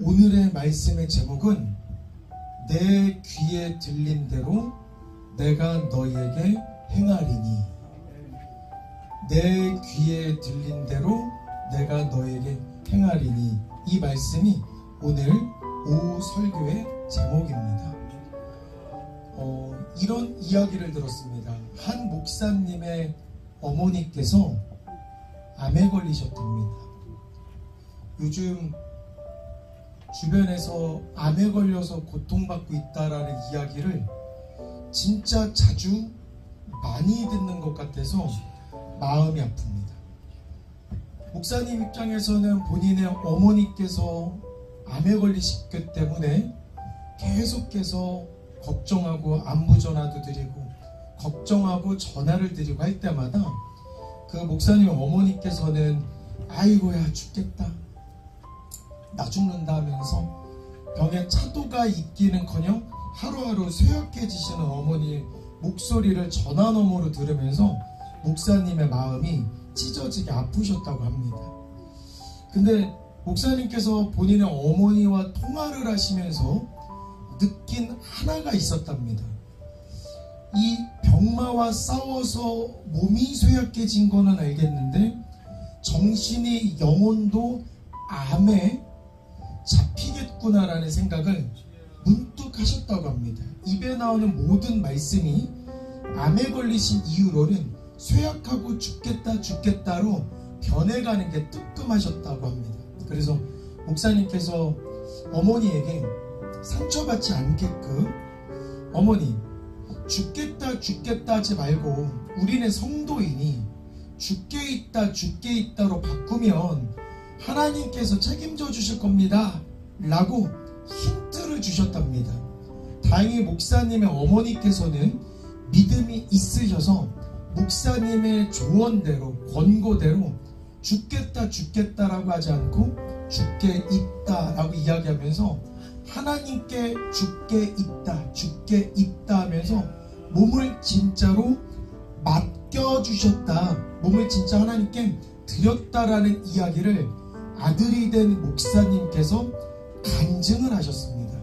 오늘의 말씀의 제목은 내 귀에 들린 대로 내가 너희에게 행하리니. 내 귀에 들린 대로 내가 너희에게 행하리니. 이 말씀이 오늘 오후 설교의 제목입니다. 이런 이야기를 들었습니다. 한 목사님의 어머니께서 암에 걸리셨답니다. 요즘 주변에서 암에 걸려서 고통받고 있다라는 이야기를 진짜 자주 많이 듣는 것 같아서 마음이 아픕니다. 목사님 입장에서는 본인의 어머니께서 암에 걸리셨기 때문에 계속해서 걱정하고 안부 전화도 드리고 걱정하고 전화를 드리고 할 때마다 그 목사님 어머니께서는 아이고야 죽겠다, 나 죽는다 하면서 병에 차도가 있기는커녕 하루하루 쇠약해지시는 어머니의 목소리를 전화 너머로 들으면서 목사님의 마음이 찢어지게 아프셨다고 합니다. 근데 목사님께서 본인의 어머니와 통화를 하시면서 느낀 하나가 있었답니다. 이 병마와 싸워서 몸이 쇠약해진 거는 알겠는데 정신이 영혼도 암에 잡히겠구나라는 생각을 문득 하셨다고 합니다. 입에 나오는 모든 말씀이 암에 걸리신 이후로는 쇠약하고 죽겠다로 변해가는 게 뜨끔하셨다고 합니다. 그래서 목사님께서 어머니에게 상처받지 않게끔 어머니 죽겠다 하지 말고 우리는 성도이니 죽게 있다로 바꾸면 하나님께서 책임져 주실 겁니다 라고 힌트를 주셨답니다. 다행히 목사님의 어머니께서는 믿음이 있으셔서 목사님의 조언대로 권고대로 죽겠다라고 하지 않고 죽게 있다라고 이야기하면서 하나님께 죽게 있다 하면서 몸을 진짜로 맡겨주셨다, 몸을 진짜 하나님께 드렸다라는 이야기를 아들이 된 목사님께서 간증을 하셨습니다.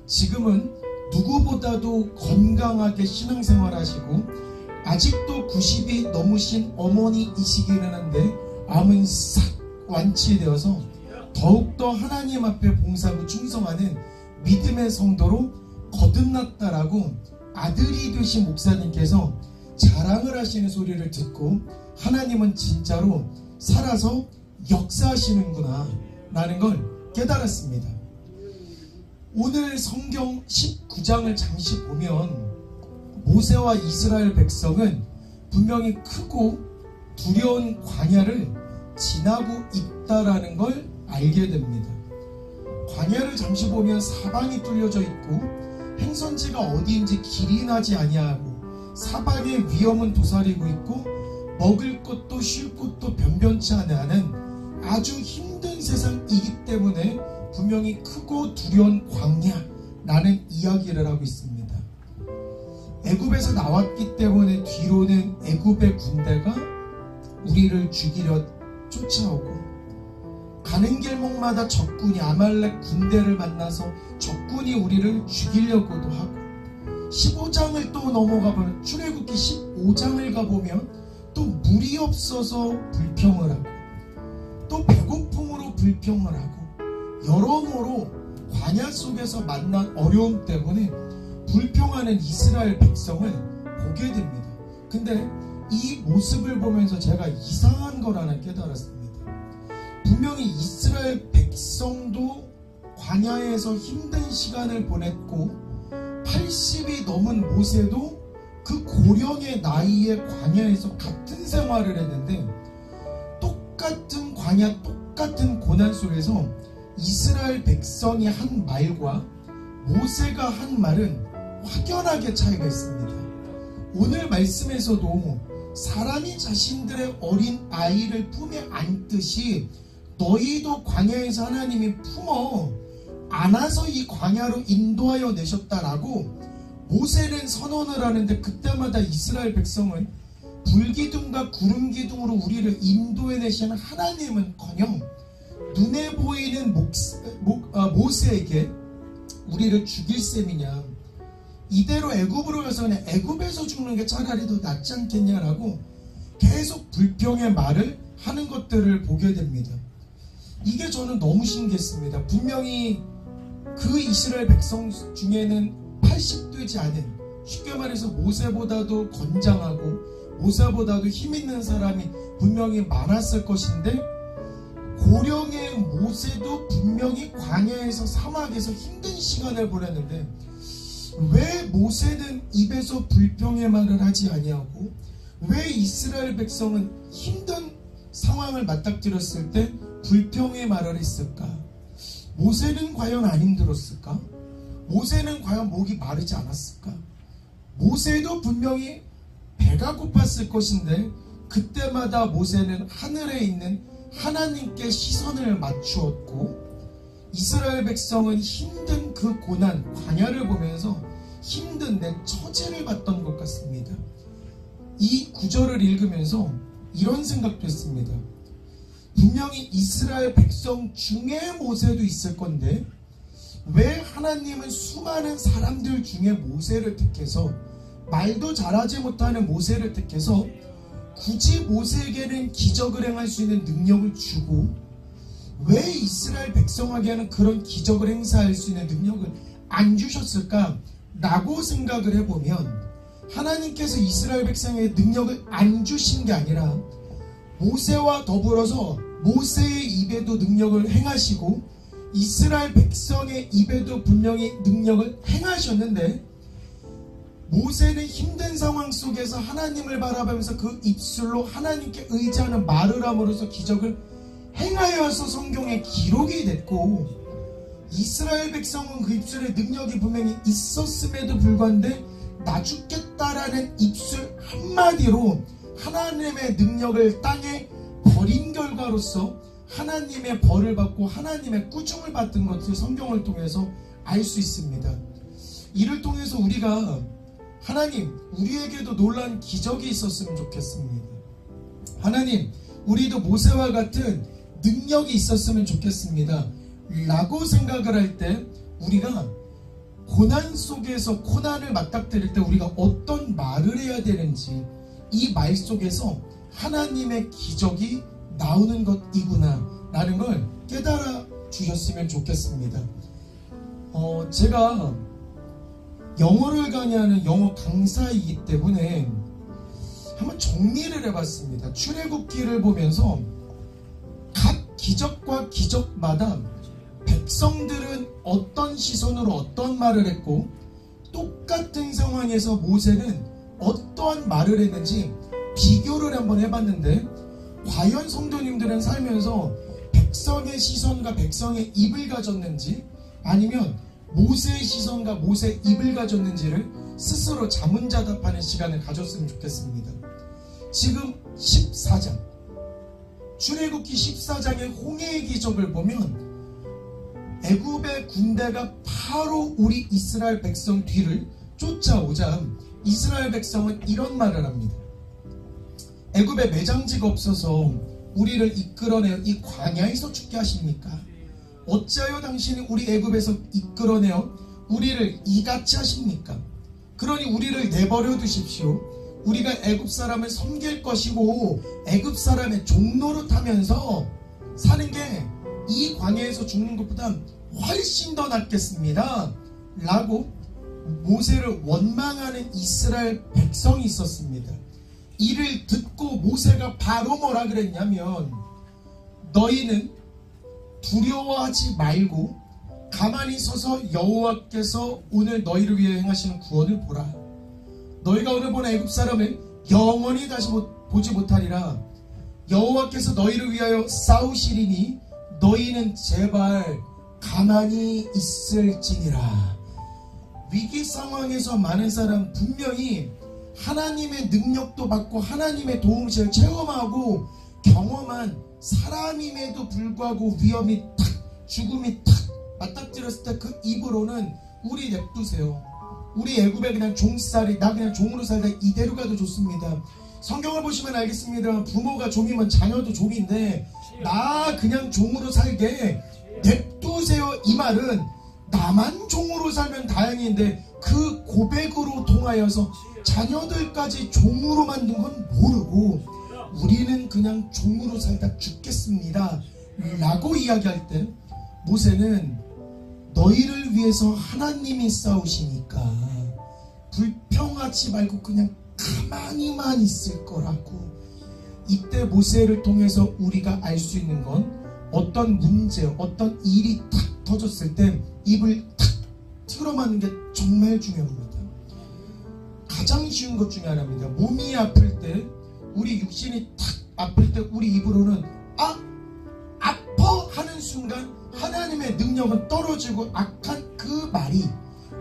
지금은 누구보다도 건강하게 신앙생활하시고 아직도 90이 넘으신 어머니이시기는 한데 암은 싹 완치되어서 더욱더 하나님 앞에 봉사하고 충성하는 믿음의 성도로 거듭났다라고 아들이 되신 목사님께서 자랑을 하시는 소리를 듣고 하나님은 진짜로 살아서 역사하시는구나 라는 걸 깨달았습니다. 오늘 성경 19장을 잠시 보면 모세와 이스라엘 백성은 분명히 크고 두려운 광야를 지나고 있다라는 걸 알게 됩니다. 광야를 잠시 보면 사방이 뚫려져 있고 행선지가 어디인지 길이 나지 아니하고 사방의 위험은 도사리고 있고 먹을 것도 쉴 곳도 변변치 않은 아주 힘든 세상이기 때문에 분명히 크고 두려운 광야라는 이야기를 하고 있습니다. 애굽에서 나왔기 때문에 뒤로는 애굽의 군대가 우리를 죽이려 쫓아오고 가는 길목마다 적군이 아말렉 군대를 만나서 적군이 우리를 죽이려고도 하고 15장을 또 넘어가 보면 출애굽기 15장을 가보면 또 물이 없어서 불평을 하고 또 배고픔으로 불평을 하고 여러모로 광야 속에서 만난 어려움 때문에 불평하는 이스라엘 백성을 보게 됩니다. 근데 이 모습을 보면서 제가 이상한 걸 하나 깨달았습니다. 분명히 이스라엘 백성도 광야에서 힘든 시간을 보냈고 80이 넘은 모세도 그 고령의 나이에 광야에서 같은 생활을 했는데 똑같은 광야, 똑같은 고난 속에서 이스라엘 백성이 한 말과 모세가 한 말은 확연하게 차이가 있습니다. 오늘 말씀에서도 사람이 자신들의 어린 아이를 품에 안듯이 너희도 광야에서 하나님이 품어 안아서 이 광야로 인도하여 내셨다라고 모세는 선언을 하는데 그때마다 이스라엘 백성은 불기둥과 구름기둥으로 우리를 인도해내시는 하나님은커녕 눈에 보이는 모세에게 우리를 죽일 셈이냐, 이대로 애굽으로 가서 그냥 애굽에서 죽는 게 차라리 더 낫지 않겠냐라고 계속 불평의 말을 하는 것들을 보게 됩니다. 이게 저는 너무 신기했습니다. 분명히 그 이스라엘 백성 중에는 80 되지 않은, 쉽게 말해서 모세보다도 건장하고 모세보다도 힘 있는 사람이 분명히 많았을 것인데, 고령의 모세도 분명히 광야에서 사막에서 힘든 시간을 보냈는데 왜 모세는 입에서 불평의 말을 하지 아니하고 왜 이스라엘 백성은 힘든 상황을 맞닥뜨렸을 때 불평의 말을 했을까? 모세는 과연 안 힘들었을까? 모세는 과연 목이 마르지 않았을까? 모세도 분명히 배가 고팠을 것인데 그때마다 모세는 하늘에 있는 하나님께 시선을 맞추었고, 이스라엘 백성은 힘든 그 고난, 광야를 보면서 힘든 내 처지를 봤던 것 같습니다. 이 구절을 읽으면서 이런 생각도 했습니다. 분명히 이스라엘 백성 중에 모세도 있을 건데 왜 하나님은 수많은 사람들 중에 모세를 택해서, 말도 잘하지 못하는 모세를 택해서 굳이 모세에게는 기적을 행할 수 있는 능력을 주고 왜 이스라엘 백성에게는 그런 기적을 행사할 수 있는 능력을 안 주셨을까? 라고 생각을 해보면, 하나님께서 이스라엘 백성에게 능력을 안 주신 게 아니라 모세와 더불어서 모세의 입에도 능력을 행하시고 이스라엘 백성의 입에도 분명히 능력을 행하셨는데, 모세는 힘든 상황 속에서 하나님을 바라보면서 그 입술로 하나님께 의지하는 말을 함으로써 기적을 행하여서 성경에 기록이 됐고, 이스라엘 백성은 그 입술에 능력이 분명히 있었음에도 불구한데 나 죽겠다라는 입술 한마디로 하나님의 능력을 땅에 버린 결과로서 하나님의 벌을 받고 하나님의 꾸중을 받은 것을 성경을 통해서 알 수 있습니다. 이를 통해서 우리가 하나님, 우리에게도 놀라운 기적이 있었으면 좋겠습니다. 하나님, 우리도 모세와 같은 능력이 있었으면 좋겠습니다. 라고 생각을 할 때, 우리가 고난 속에서 고난을 맞닥뜨릴 때 우리가 어떤 말을 해야 되는지, 이 말 속에서 하나님의 기적이 나오는 것이구나 라는 걸 깨달아 주셨으면 좋겠습니다. 제가 영어를 강의하는 영어 강사이기 때문에 한번 정리를 해봤습니다. 출애굽기를 보면서 각 기적과 기적마다 백성들은 어떤 시선으로 어떤 말을 했고, 똑같은 상황에서 모세는 어떠한 말을 했는지 비교를 한번 해봤는데, 과연 성도님들은 살면서 백성의 시선과 백성의 입을 가졌는지 아니면 모세의 시선과 모세의 입을 가졌는지를 스스로 자문자답하는 시간을 가졌으면 좋겠습니다. 지금 14장, 출애굽기 14장의 홍해의 기적을 보면 애굽의 군대가 바로 우리 이스라엘 백성 뒤를 쫓아오자 이스라엘 백성은 이런 말을 합니다. 애굽에 매장지가 없어서 우리를 이끌어내어 이 광야에서 죽게 하십니까? 어찌하여 당신이 우리 애굽에서 이끌어내어 우리를 이같이 하십니까? 그러니 우리를 내버려 두십시오. 우리가 애굽 사람을 섬길 것이고 애굽 사람의 종노릇하면서 사는 게 이 광야에서 죽는 것보다 훨씬 더 낫겠습니다. 라고 모세를 원망하는 이스라엘 백성이 있었습니다. 이를 듣고 모세가 바로 뭐라 그랬냐면, 너희는 두려워하지 말고 가만히 서서 여호와께서 오늘 너희를 위해 행하시는 구원을 보라. 너희가 오늘 본 애굽 사람을 영원히 다시 보지 못하리라. 여호와께서 너희를 위하여 싸우시리니 너희는 제발 가만히 있을지니라. 위기 상황에서 많은 사람 분명히 하나님의 능력도 받고 하나님의 도움을 체험하고 경험한 사람임에도 불구하고 위험이 탁, 죽음이 탁 맞닥뜨렸을 때 그 입으로는 우리 냅두세요. 우리 애굽에 그냥 종살이, 나 그냥 종으로 살다 이대로 가도 좋습니다. 성경을 보시면 알겠습니다. 부모가 종이면 자녀도 종인데 나 그냥 종으로 살게 냅두세요. 이 말은 나만 종으로 살면 다행인데 그 고백으로 통하여서 자녀들까지 종으로 만든 건 모르고 우리는 그냥 종으로 살다 죽겠습니다 라고 이야기할 때 모세는 너희를 위해서 하나님이 싸우시니까 불평하지 말고 그냥 가만히만 있을 거라고. 이때 모세를 통해서 우리가 알 수 있는 건 어떤 문제, 어떤 일이 탁 터졌을 때 입을 탁 틀어맞는 게 정말 중요합니다. 가장 쉬운 것 중에 하나입니다. 몸이 아플 때, 우리 육신이 탁 아플 때 우리 입으로는 아파 하는 순간 하나님의 능력은 떨어지고 악한 그 말이,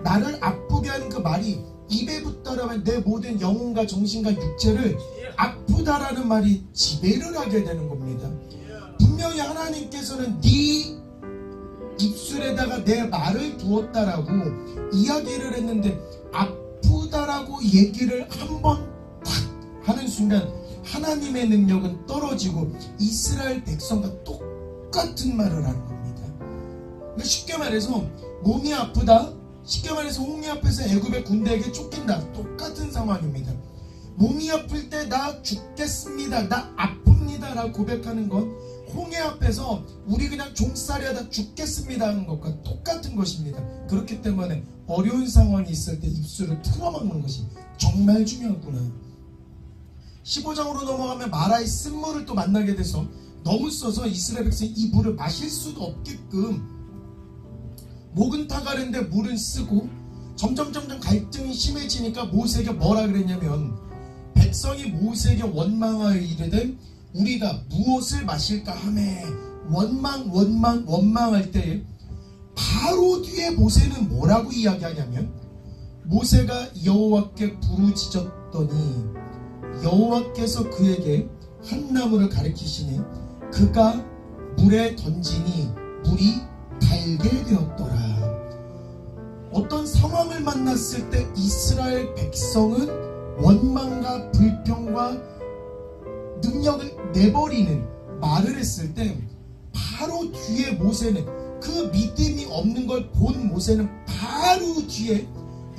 나를 아프게 하는 그 말이 입에 붙더라면 내 모든 영혼과 정신과 육체를 아프다라는 말이 지배를 하게 되는 겁니다. 분명히 하나님께서는 네 입술에다가 내 말을 두었다라고 이야기를 했는데 아프다라고 얘기를 한번 탁 하는 순간 하나님의 능력은 떨어지고 이스라엘 백성과 똑같은 말을 하는 겁니다. 쉽게 말해서 몸이 아프다, 쉽게 말해서 홍해 앞에서 애굽의 군대에게 쫓긴다, 똑같은 상황입니다. 몸이 아플 때 나 죽겠습니다, 나 아픕니다 라고 고백하는 건 홍해 앞에서 우리 그냥 종살이 하다 죽겠습니다 하는 것과 똑같은 것입니다. 그렇기 때문에 어려운 상황이 있을 때 입술을 틀어막는 것이 정말 중요하구나. 15장으로 넘어가면 마라의 쓴물을 또 만나게 돼서 너무 써서 이스라엘 백성이 이 물을 마실 수도 없게끔 목은 타가는데 물은 쓰고 점점 갈등이 심해지니까 모세에게 뭐라 그랬냐면, 백성이 모세에게 원망하여 이르되 우리가 무엇을 마실까 하매 원망할 때 바로 뒤에 모세는 뭐라고 이야기하냐면, 모세가 여호와께 부르짖었더니 여호와께서 그에게 한 나무를 가리키시니 그가 물에 던지니 물이 달게 되었더라. 어떤 상황을 만났을 때 이스라엘 백성은 원망과 불평과 능력을 내버리는 말을 했을 때 바로 뒤에 모세는, 그 믿음이 없는 걸 본 모세는 바로 뒤에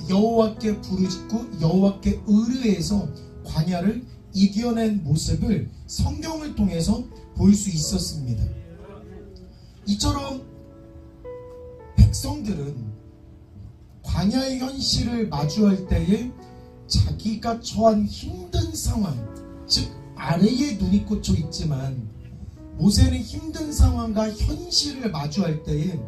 여호와께 부르짖고 여호와께 의뢰해서 광야를 이겨낸 모습을 성경을 통해서 볼 수 있었습니다. 이처럼 백성들은 광야의 현실을 마주할 때에 자기가 처한 힘든 상황, 즉 아래에 눈이 꽂혀 있지만 모세는 힘든 상황과 현실을 마주할 때에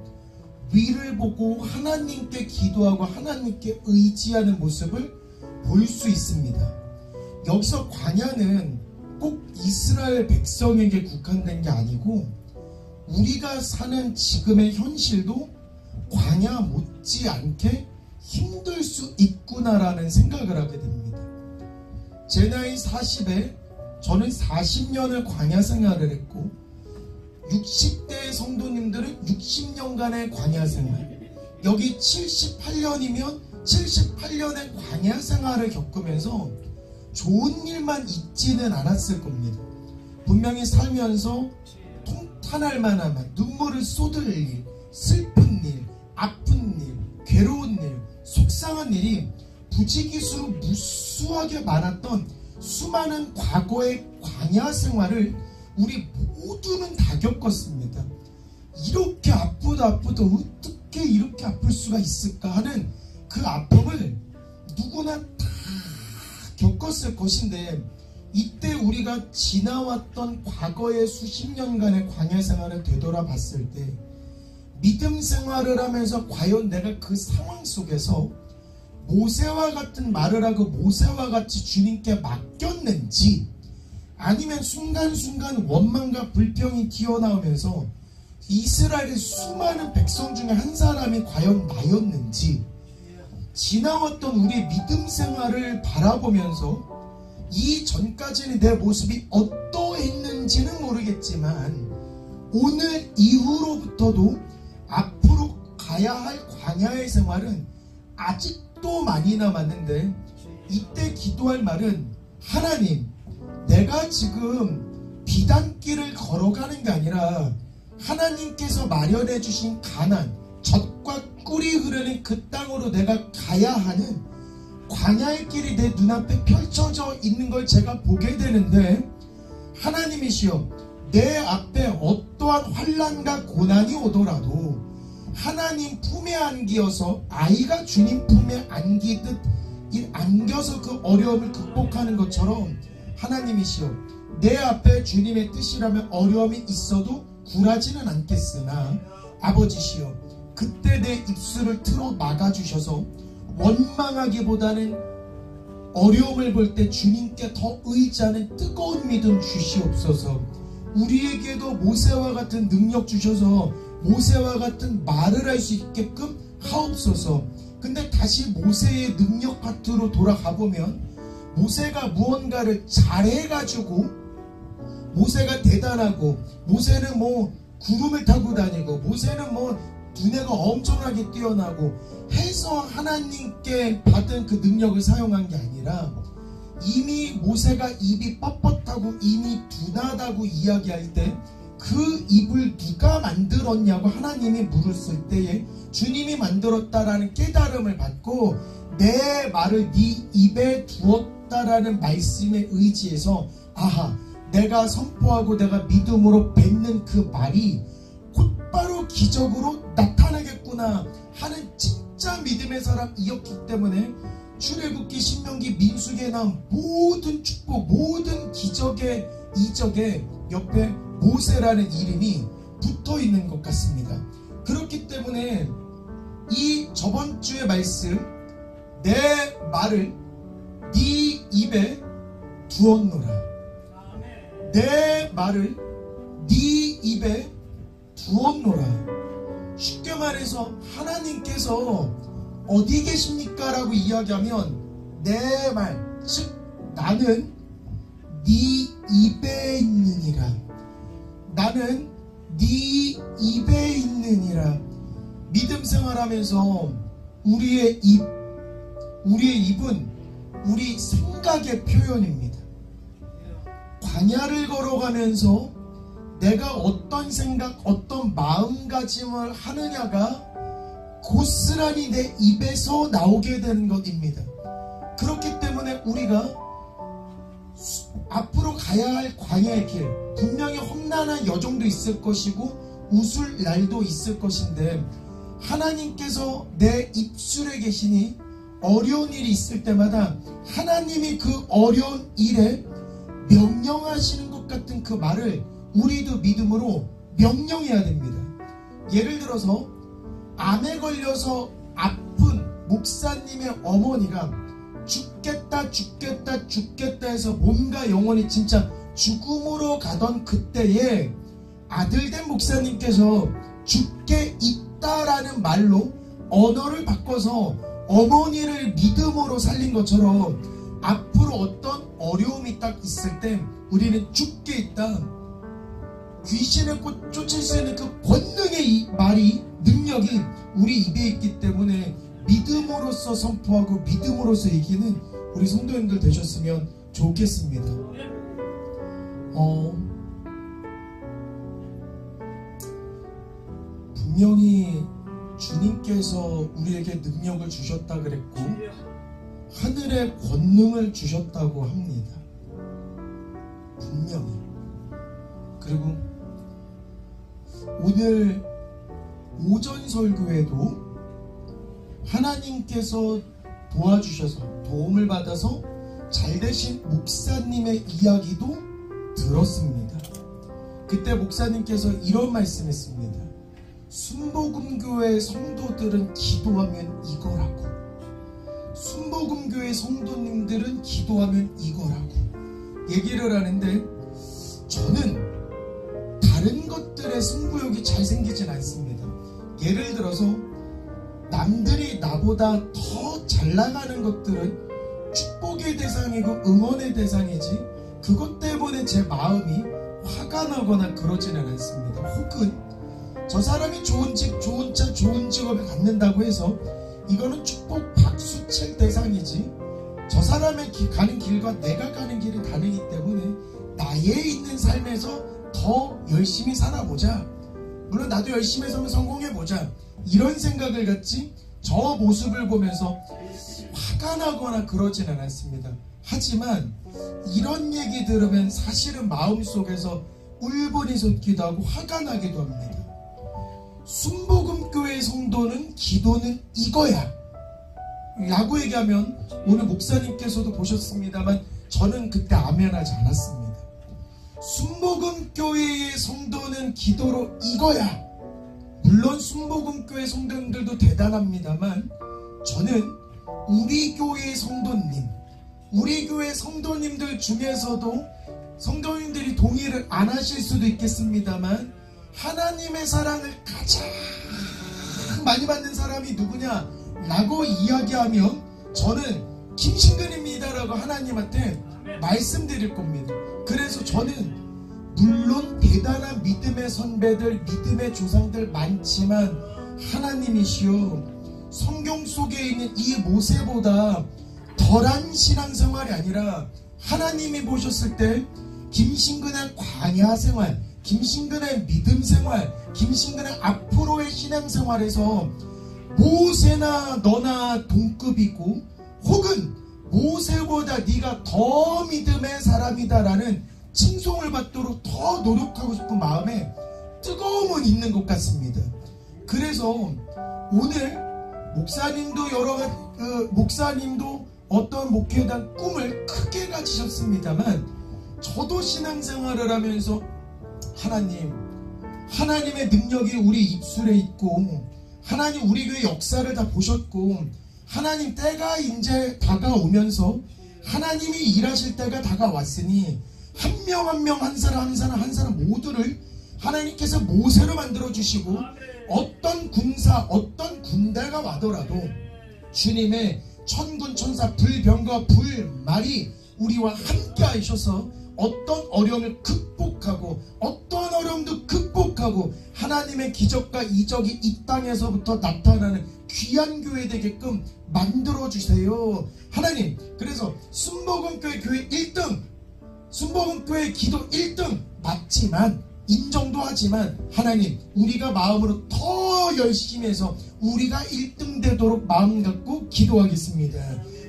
위를 보고 하나님께 기도하고 하나님께 의지하는 모습을 볼 수 있습니다. 여기서 광야는 꼭 이스라엘 백성에게 국한된 게 아니고 우리가 사는 지금의 현실도 광야 못지않게 힘들 수 있구나라는 생각을 하게 됩니다. 제 나이 40에 저는 40년을 광야 생활을 했고 60대 성도님들은 60년간의 광야 생활, 여기 78년이면 78년의 광야 생활을 겪으면서 좋은 일만 있지는 않았을 겁니다. 분명히 살면서 통탄할 만한 눈물을 쏟을 일, 슬픈 일, 아픈 일, 괴로운 일, 속상한 일이 부지기수로 무수하게 많았던 수많은 과거의 광야 생활을 우리 모두는 다 겪었습니다. 이렇게 아프다 어떻게 이렇게 아플 수가 있을까 하는 그 아픔을 누구나 다 겪었을 것인데, 이때 우리가 지나왔던 과거의 수십 년간의 광야 생활을 되돌아봤을 때 믿음 생활을 하면서 과연 내가 그 상황 속에서 모세와 같은 말을 하고 모세와 같이 주님께 맡겼는지, 아니면 순간순간 원망과 불평이 튀어나오면서 이스라엘의 수많은 백성 중에 한 사람이 과연 나였는지, 지나왔던 우리 믿음 생활을 바라보면서 이 전까지는 내 모습이 어떠했는지는 모르겠지만 오늘 이후로부터도 앞으로 가야 할 광야의 생활은 아직도 많이 남았는데, 이때 기도할 말은, 하나님, 내가 지금 비단길을 걸어가는 게 아니라 하나님께서 마련해 주신 가난, 젖과 꿀이 흐르는 그 땅으로 내가 가야 하는 광야의 길이 내 눈앞에 펼쳐져 있는 걸 제가 보게 되는데, 하나님이시여, 내 앞에 어떠한 환난과 고난이 오더라도 하나님 품에 안기어서 아이가 주님 품에 안기듯 안겨서 그 어려움을 극복하는 것처럼, 하나님이시여, 내 앞에 주님의 뜻이라면 어려움이 있어도 굴하지는 않겠으나 아버지시여, 그때 내 입술을 틀어 막아주셔서 원망하기보다는 어려움을 볼 때 주님께 더 의지하는 뜨거운 믿음 주시옵소서. 우리에게도 모세와 같은 능력 주셔서 모세와 같은 말을 할 수 있게끔 하옵소서. 근데 다시 모세의 능력 파트로 돌아가 보면, 모세가 무언가를 잘해가지고 모세가 대단하고, 모세는 뭐 구름을 타고 다니고, 모세는 뭐 두뇌가 엄청나게 뛰어나고 해서 하나님께 받은 그 능력을 사용한 게 아니라, 이미 모세가 입이 뻣뻣하고 이미 둔하다고 이야기할 때 그 입을 누가 만들었냐고 하나님이 물었을 때에 주님이 만들었다라는 깨달음을 받고, 내 말을 네 입에 두었다라는 말씀에 의지해서, 아하, 내가 선포하고 내가 믿음으로 뱉는 그 말이 곧바로 기적으로 나타나겠구나 하는 진짜 믿음의 사람이었기 때문에 출애굽기, 신명기, 민수기에 나온 모든 축복, 모든 기적의 이적에 옆에 모세라는 이름이 붙어 있는 것 같습니다. 그렇기 때문에 이 저번 주의 말씀, 내 말을 네 입에 두었노라, 내 말을 네 입에 두었노라. 쉽게 말해서 하나님께서 어디 계십니까? 라고 이야기하면 내 말, 즉 나는 네 입에 있느니라, 나는 네 입에 있느니라. 믿음 생활하면서 우리의 입은 우리 생각의 표현입니다. 광야를 걸어가면서 내가 어떤 생각, 어떤 마음가짐을 하느냐가 고스란히 내 입에서 나오게 되는 것입니다. 그렇기 때문에 우리가 앞으로 가야 할 광야의 길, 분명히 험난한 여정도 있을 것이고 웃을 날도 있을 것인데, 하나님께서 내 입술에 계시니 어려운 일이 있을 때마다 하나님이 그 어려운 일에 명령하시는 것 같은 그 말을 우리도 믿음으로 명령해야 됩니다. 예를 들어서 암에 걸려서 아픈 목사님의 어머니가 죽겠다 죽겠다 죽겠다 해서 몸과 영혼이 진짜 죽음으로 가던 그때에 아들된 목사님께서 죽게 있다라는 말로 언어를 바꿔서 어머니를 믿음으로 살린 것처럼, 앞으로 어떤 어려움이 딱 있을 때 우리는 죽게 있다, 귀신을 쫓을 수 있는 그 권능의 이 말이, 능력이 우리 입에 있기 때문에 믿음으로써 선포하고 믿음으로써 이기는 우리 성도님들 되셨으면 좋겠습니다. 분명히 주님께서 우리에게 능력을 주셨다 그랬고 하늘의 권능을 주셨다고 합니다. 분명히. 그리고 오늘 오전 설교에도 하나님께서 도와주셔서 도움을 받아서 잘되신 목사님의 이야기도 들었습니다. 그때 목사님께서 이런 말씀했습니다. 순복음교회 성도들은 기도하면 이거라고, 순복음교회 성도님들은 기도하면 이거라고 얘기를 하는데, 저는 다른 것들의 승부욕이 잘 생기진 않습니다. 예를 들어서 남들이 나보다 더 잘 나가는 것들은 축복의 대상이고 응원의 대상이지, 그것 때문에 제 마음이 화가 나거나 그러지는 않습니다. 혹은 저 사람이 좋은 집, 좋은 차, 좋은 직업에 갖는다고 해서 이거는 축복 박수 칠 대상이지, 저 사람의 가는 길과 내가 가는 길이 다르기 때문에 나의 있는 삶에서 더 열심히 살아보자, 물론 나도 열심히 살면 성공해보자, 이런 생각을 갖지 저 모습을 보면서 화가 나거나 그러진 않았습니다. 하지만 이런 얘기 들으면 사실은 마음속에서 울분이 솟기도 하고 화가 나기도 합니다. 순복음교회 성도는 기도는 이거야 라고 얘기하면 오늘 목사님께서도 보셨습니다만 저는 그때 아멘하지 않았습니다. 순복음교회의 성도는 기도로 이거야. 물론 순복음교회 성도님들도 대단합니다만 저는 우리 교회 성도님, 우리 교회 성도님들 중에서도 성도님들이 동의를 안 하실 수도 있겠습니다만 하나님의 사랑을 가장 많이 받는 사람이 누구냐 라고 이야기하면 저는 김신근입니다 라고 하나님한테 말씀드릴 겁니다. 그래서 저는 물론 대단한 믿음의 선배들, 믿음의 조상들 많지만 하나님이시여 성경 속에 있는 이 모세보다 덜한 신앙생활이 아니라 하나님이 보셨을 때 김신근의 광야 생활, 김신근의 믿음 생활, 김신근의 앞으로의 신앙생활에서 모세나 너나 동급이고 혹은 모세보다 네가 더 믿음의 사람이다라는 칭송을 받도록 더 노력하고 싶은 마음에 뜨거움은 있는 것 같습니다. 그래서 오늘 목사님도 목사님도 어떤 목회에 대한 꿈을 크게 가지셨습니다만 저도 신앙생활을 하면서 하나님의 능력이 우리 입술에 있고 하나님 우리 교회 역사를 다 보셨고 하나님 때가 이제 다가오면서 하나님이 일하실 때가 다가왔으니 한 명 한 명 한 사람 모두를 하나님께서 모세로 만들어 주시고 어떤 군사 어떤 군대가 와더라도 주님의 천군 천사 불병과 불말이 우리와 함께 하셔서 어떤 어려움을 극복하고 어떤 어려움도 극복하고 하나님의 기적과 이적이 이 땅에서부터 나타나는 귀한 교회 되게끔 만들어주세요 하나님. 그래서 순복음교회 교회 1등 순복음교회 기도 1등 맞지만 인정도 하지만 하나님 우리가 마음으로 더 열심히 해서 우리가 1등 되도록 마음 갖고 기도하겠습니다.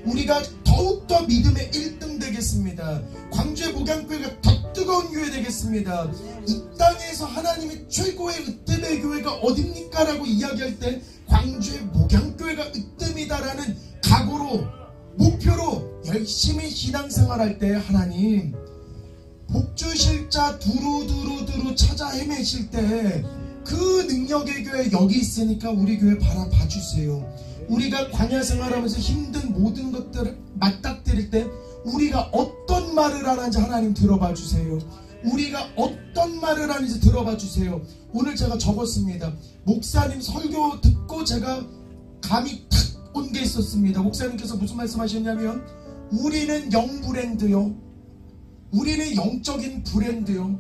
우리가 더욱더 믿음의 1등 되겠습니다. 광주의 목양교회가 더 뜨거운 교회 되겠습니다. 이 땅에서 하나님의 최고의 으뜸의 교회가 어딥니까? 라고 이야기할 때 광주의 목양교회가 으뜸이다라는 각오로 목표로 열심히 신앙생활할 때 하나님 복주실 자 두루두루 찾아 헤매실 때 그 능력의 교회 여기 있으니까 우리 교회 바라봐 주세요. 우리가 광야 생활하면서 힘든 모든 것들을 맞닥뜨릴 때 우리가 어떤 말을 하는지 하나님 들어봐 주세요. 우리가 어떤 말을 하는지 들어봐 주세요. 오늘 제가 적었습니다. 목사님 설교 듣고 제가 감이 탁 온 게 있었습니다. 목사님께서 무슨 말씀하셨냐면 우리는 영브랜드요. 우리는 영적인 브랜드요.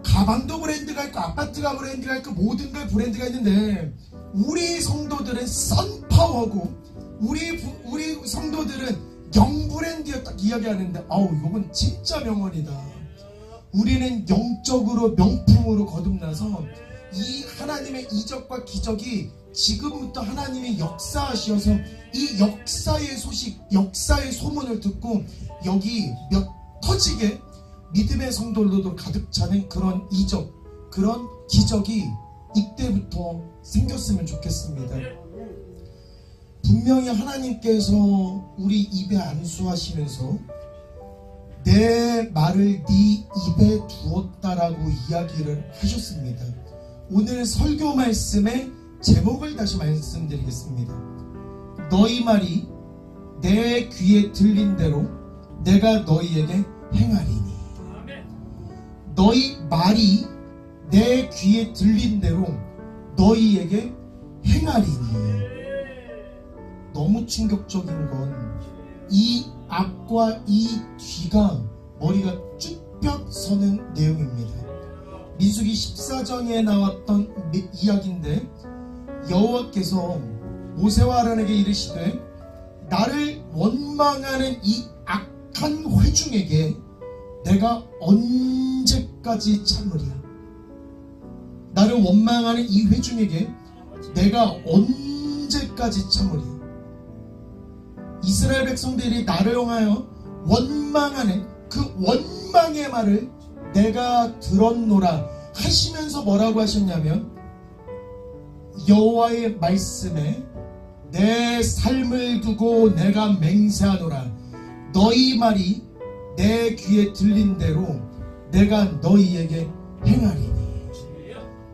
가방도 브랜드가 있고 아파트가 브랜드가 있고 모든 게 브랜드가 있는데 우리 성도들은 선파워고 우리 성도들은 영브랜드였다 이야기하는데 이건 진짜 명언이다. 우리는 영적으로 명품으로 거듭나서 이 하나님의 이적과 기적이 지금부터 하나님이 역사하셔서 이 역사의 소식 역사의 소문을 듣고 여기 몇 터지게 믿음의 성도들도 가득 차는 그런 이적 그런 기적이 이때부터 생겼으면 좋겠습니다. 분명히 하나님께서 우리 입에 안수하시면서 내 말을 네 입에 두었다라고 이야기를 하셨습니다. 오늘 설교 말씀의 제목을 다시 말씀드리겠습니다. 너희 말이 내 귀에 들린 대로 내가 너희에게 행하리니. 너희 말이 내 귀에 들린 대로 너희에게 행하리니. 너무 충격적인 건 이 앞과 이 뒤가 머리가 쭈뼛 서는 내용입니다. 민수기 14장에 나왔던 이야기인데 여호와께서 모세와 아론에게 이르시되 나를 원망하는 이 악한 회중에게 내가 언제까지 참으랴. 나를 원망하는 이 회중에게 내가 언제까지 참으리? 이스라엘 백성들이 나를 향하여 원망하는 그 원망의 말을 내가 들었노라 하시면서 뭐라고 하셨냐면, 여호와의 말씀에 내 삶을 두고 내가 맹세하노라. 너희 말이 내 귀에 들린 대로 내가 너희에게 행하리니.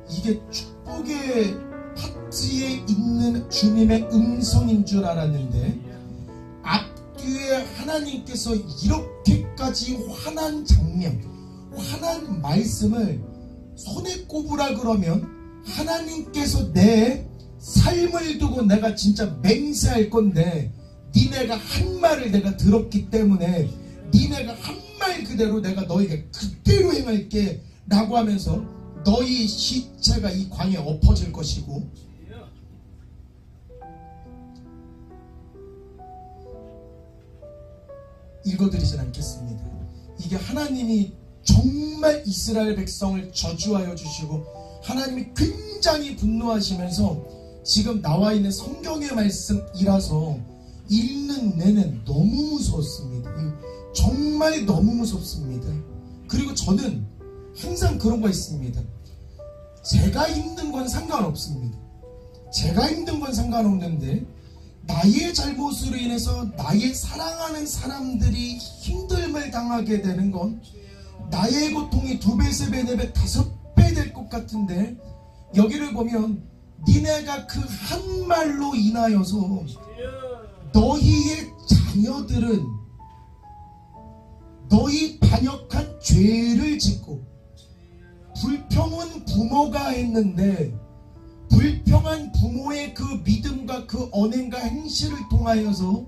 이게 축복의 파트에 있는 주님의 음성인 줄 알았는데, 앞뒤에 하나님께서 이렇게까지 환한 장면, 환한 말씀을 손에 꼽으라 그러면, 하나님께서 내 삶을 두고 내가 진짜 맹세할 건데, 니네가 한 말을 내가 들었기 때문에 니네가 한 말 그대로 내가 너에게 그대로 행할게 라고 하면서 너희 시체가 이 광에 엎어질 것이고, 읽어드리진 않겠습니다. 이게 하나님이 정말 이스라엘 백성을 저주하여 주시고 하나님이 굉장히 분노하시면서 지금 나와 있는 성경의 말씀이라서 읽는 내내 너무 무서웠습니다. 정말 너무 무섭습니다. 그리고 저는 항상 그런 거 있습니다. 제가 힘든 건 상관없습니다. 제가 힘든 건 상관없는데, 나의 잘못으로 인해서 나의 사랑하는 사람들이 힘듦을 당하게 되는 건 나의 고통이 2배, 3배, 4배, 5배 될 것 같은데, 여기를 보면 니네가 그 한 말로 인하여서 너희의 자녀들은 너희 반역한 죄를 짓고, 불평은 부모가 했는데 불평한 부모의 그 믿음과 그 언행과 행실을 통하여서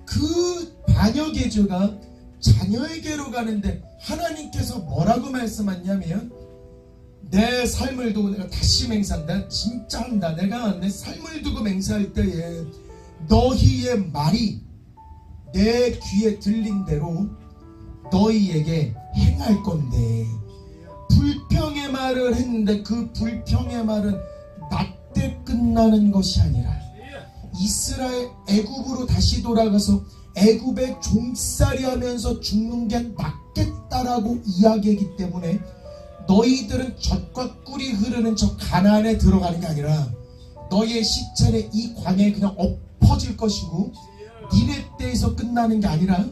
그 반역의 죄가 자녀에게로 가는데, 하나님께서 뭐라고 말씀하냐면, 내 삶을 두고 내가 다시 맹세한다. 진짜 한다. 내가 내 삶을 두고 맹세할 때에 너희의 말이 내 귀에 들린 대로 너희에게 행할 건데, 불평의 말을 했는데 그 불평의 말은 나 때 끝나는 것이 아니라 이스라엘 애굽으로 다시 돌아가서 애굽의 종살이 하면서 죽는 게 낫겠다라고 이야기하기 때문에, 너희들은 젖과 꿀이 흐르는 저 가나안에 들어가는 게 아니라 너희의 시체는 이 광야에 그냥 엎어질 것이고, 니네 때에서 끝나는 게 아니라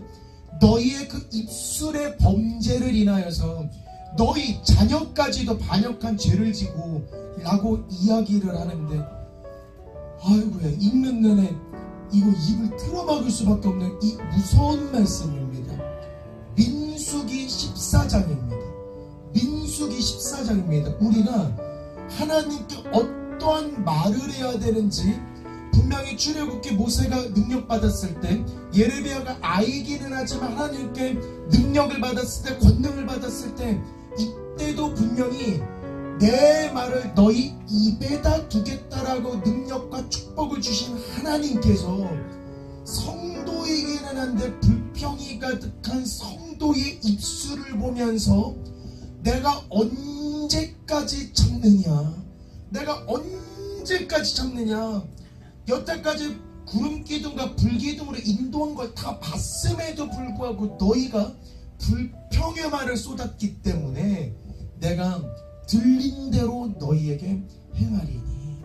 너희의 그 입술의 범죄를 인하여서 너희 자녀까지도 반역한 죄를 지고 라고 이야기를 하는데, 아이고야, 읽는 내내 이거 입을 틀어막을 수밖에 없는 이 무서운 말씀입니다. 민수기 14장입니다. 민수기 14장입니다. 우리가 하나님께 어떠한 말을 해야 되는지, 분명히 출애굽기 모세가 능력받았을 때, 예레미야가 아이기는 하지만 하나님께 능력을 받았을 때, 권능을 받았을 때, 이때도 분명히 내 말을 너희 입에다 두겠다라고 능력과 축복을 주신 하나님께서, 성도이기는 한데 불평이 가득한 성도의 입술을 보면서 내가 언제까지 참느냐, 내가 언제까지 참느냐, 여태까지 구름기둥과 불기둥으로 인도한 걸 다 봤음에도 불구하고 너희가 불평의 말을 쏟았기 때문에 내가 들린 대로 너희에게 행하리니.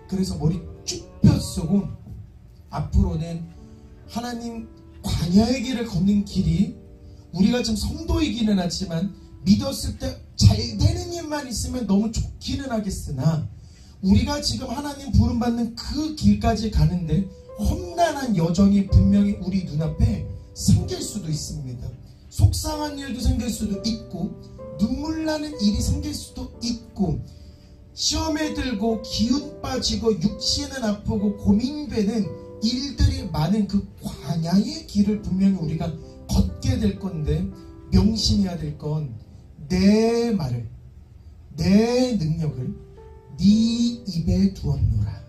그래서 머리 쭉 펴쓰고 앞으로는 하나님 광야의 길을 걷는 길이, 우리가 지금 성도이기는 하지만 믿었을 때 잘 되는 일만 있으면 너무 좋기는 하겠으나, 우리가 지금 하나님 부름받는 그 길까지 가는데 험난한 여정이 분명히 우리 눈앞에 생길 수도 있습니다. 속상한 일도 생길 수도 있고, 눈물 나는 일이 생길 수도 있고, 시험에 들고 기운 빠지고 육신은 아프고 고민되는 일들이 많은 그 광야의 길을 분명히 우리가 걷게 될 건데, 명심해야 될 건 내 말을, 내 능력을 네 입에 두었노라.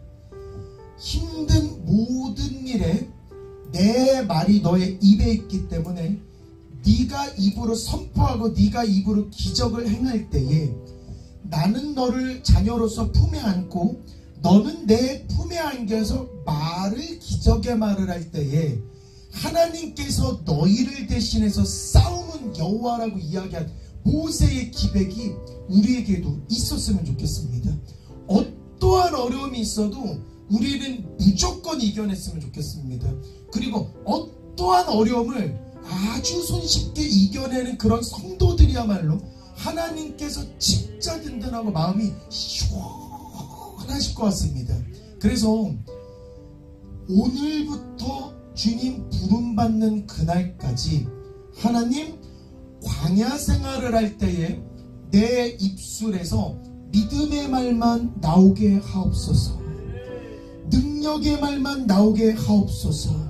힘든 모든 일에 내 말이 너의 입에 있기 때문에 네가 입으로 선포하고 네가 입으로 기적을 행할 때에 나는 너를 자녀로서 품에 안고 너는 내 품에 안겨서 말을 기적의 말을 할 때에 하나님께서 너희를 대신해서 싸우는 여호와라고 이야기한 모세의 기백이 우리에게도 있었으면 좋겠습니다. 어떠한 어려움이 있어도 우리는 무조건 이겨냈으면 좋겠습니다. 그리고 어떠한 어려움을 아주 손쉽게 이겨내는 그런 성도들이야말로 하나님께서 진짜 든든하고 마음이 시원하실 것 같습니다. 그래서 오늘부터 주님 부름받는 그날까지 하나님 광야 생활을 할 때에 내 입술에서 믿음의 말만 나오게 하옵소서, 능력의 말만 나오게 하옵소서.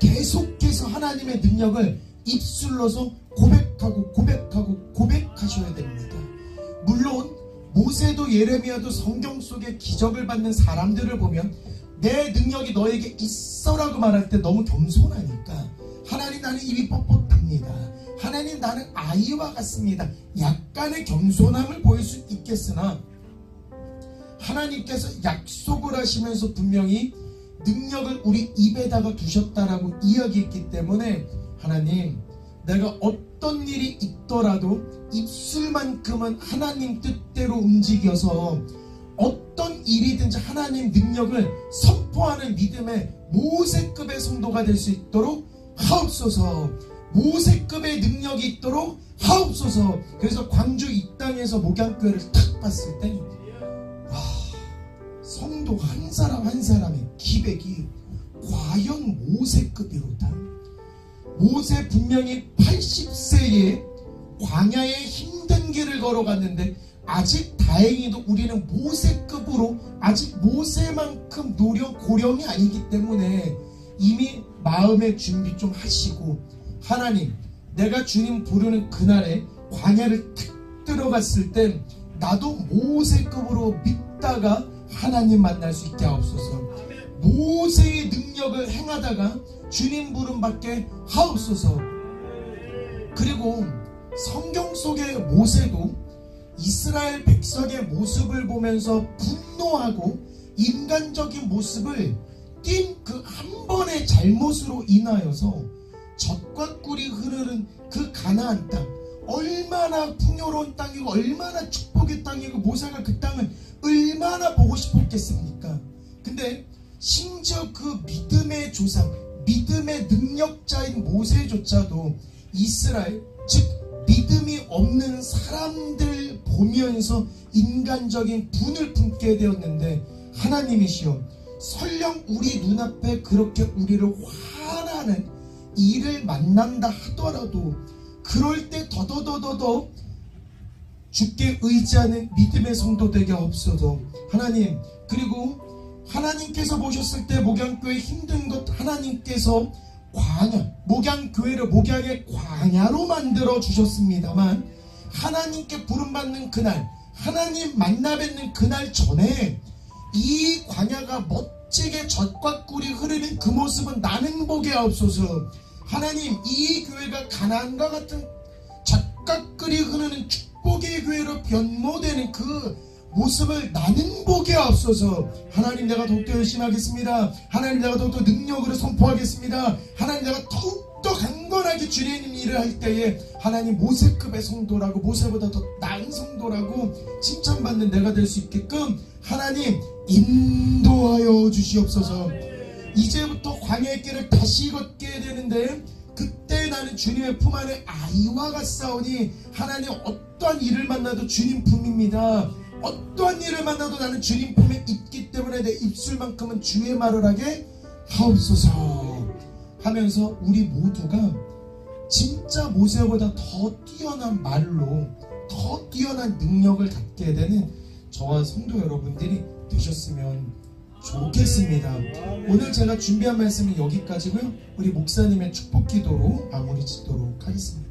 계속해서 하나님의 능력을 입술로서 고백하셔야 됩니다. 물론 모세도 예레미야도 성경 속에 기적을 받는 사람들을 보면 내 능력이 너에게 있어라고 말할 때 너무 겸손하니까 하나님 나는 입이 뻣뻣합니다, 하나님 나는 아이와 같습니다, 약간의 겸손함을 보일 수 있겠으나 하나님께서 약속을 하시면서 분명히 능력을 우리 입에다가 두셨다라고 이야기했기 때문에 하나님 내가 어떤 일이 있더라도 입술만큼은 하나님 뜻대로 움직여서 어떤 일이든지 하나님 능력을 선포하는 믿음의 모세급의 성도가 될 수 있도록 하옵소서. 모세급의 능력이 있도록 하옵소서. 그래서 광주 이 땅에서 목양교회를 탁 봤을 때 성도 한 사람 한 사람의 기백이 과연 모세급이로다. 모세 분명히 80세에 광야의 힘든 길을 걸어갔는데 아직 다행히도 우리는 모세급으로 아직 모세만큼 고령이 아니기 때문에 이미 마음의 준비 좀 하시고 하나님 내가 주님 부르는 그날에 광야를 탁 들어갔을 땐 나도 모세급으로 믿다가 하나님 만날 수 있게 하옵소서. 모세의 능력을 행하다가 주님 부름 받게 하옵소서. 그리고 성경 속의 모세도 이스라엘 백성의 모습을 보면서 분노하고 인간적인 모습을 띈 그 한 번의 잘못으로 인하여서 젖과 꿀이 흐르는 그 가나안 땅, 얼마나 풍요로운 땅이고 얼마나 축복의 땅이고 모세가 그 땅을 얼마나 보고 싶었겠습니까? 근데 심지어 그 믿음의 조상, 믿음의 능력자인 모세조차도 이스라엘, 즉 믿음이 없는 사람들 보면서 인간적인 분을 품게 되었는데 하나님이시여 설령 우리 눈앞에 그렇게 우리를 화나는 일을 만난다 하더라도 그럴 때 더더더더더 주께 의지하는 믿음의 성도 되게 없어도 하나님, 그리고 하나님께서 보셨을 때 목양교회 힘든 것 하나님께서 광야, 목양교회를 목양의 광야로 만들어 주셨습니다만 하나님께 부름받는 그날, 하나님 만나 뵙는 그날 전에 이 광야가 멋지게 젖과 꿀이 흐르는 그 모습은 나는 보게 하옵소서. 하나님 이 교회가 가나안과 같은 젖과 꿀이 흐르는 축복의 교회로 변모되는 그 모습을 나는 보게 하옵소서. 하나님 내가 더욱더 열심히 하겠습니다. 하나님 내가 더욱더 능력으로 선포하겠습니다. 하나님 내가 더욱더 강건하게 주님 일을 할 때에 하나님 모세급의 성도라고, 모세보다 더 나은 성도라고 칭찬받는 내가 될 수 있게끔 하나님 인도하여 주시옵소서. 이제부터 광야의 길을 다시 걷게 되는데 그때 나는 주님의 품 안에 아이와 같사오니 하나님 어떠한 일을 만나도 주님 품입니다. 어떠한 일을 만나도 나는 주님 품에 있기 때문에 내 입술만큼은 주의 말을 하게 하옵소서 하면서 우리 모두가 진짜 모세보다 더 뛰어난 말로 더 뛰어난 능력을 갖게 되는 저와 성도 여러분들이 되셨으면 좋겠습니다. 오늘 제가 준비한 말씀은 여기까지고요. 우리 목사님의 축복 기도로 마무리 짓도록 하겠습니다.